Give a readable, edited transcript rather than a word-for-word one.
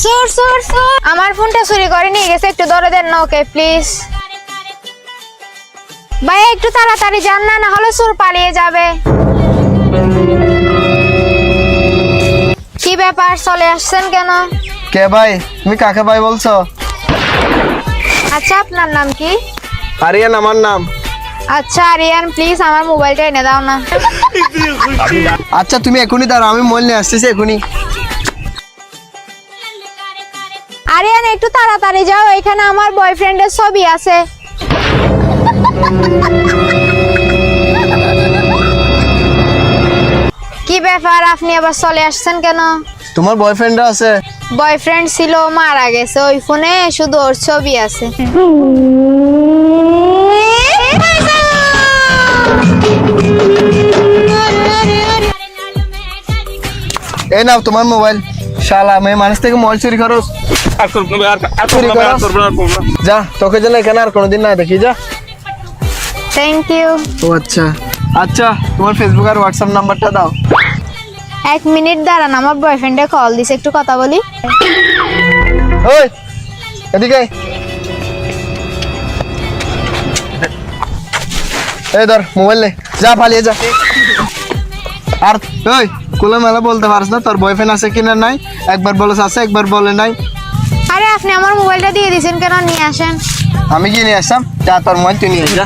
চোর চোর চোর আমার ফোনটা চুরি করে নিয়ে গেছে, একটু ধরে দেন না ওকে প্লিজ। ভাই একটু তাড়াতাড়ি যান না, না হলে চোর পালিয়ে যাবে। কি ব্যাপার, চলে আসছেন কেন? কে ভাই? তুমি কাকে ভাই বলছো? আচ্ছা আপনার নাম কি? আরিয়ান আমার নাম। আচ্ছা আরিয়ান, প্লিজ আমার মোবাইলটা এনে দাও না। আচ্ছা তুমি এখনই দাঁড়াও, আমি মোবাইল নিয়ে আসতেছি এখনই। আরিয়ান একটু তাড়াতাড়ি যাও, এখানে আমার বয়ফ্রেন্ডের ছবি আছে। কি ব্যাপার, আপনি আবার চলে আসছেন কেন? তোমার বয়ফ্রেন্ড আছে? বয়ফ্রেন্ড ছিল, মারা গেছে, ওই ফোনে শুধু ওর ছবি আছে। এই নাও তোমার মোবাইল। শালা মেয়ে মানুষ থেকে মোবাইল চুরি করো। যা, তোকে যেন এখানে আর কোনোদিন না দেখি, যা। Thank you. ও আচ্ছা আচ্ছা, তোমার ফেসবুক আর হোয়াটসঅ্যাপ নাম্বারটা দাও। 1 মিনিট দাঁড়ান, আমার বয়ফ্রেন্ডে কল দিছে, একটু কথা বলি। ওই এদিকে এই ধর মোবাইল নে, যা পালিয়ে যা। আর ওই কোলে মেলা বলতে পারছ না তোর বয়ফ্রেন্ড আছে কিনা নাই? একবার বলেছ আছে, একবার বলে নাই। আরে আপনি আমার মোবাইলটা দিয়ে দিয়েছেন কেন, নিয়ে আসেন। আমি কি নিয়ে আসলাম? যা তোর মোবাইল তুই নিয়ে যা।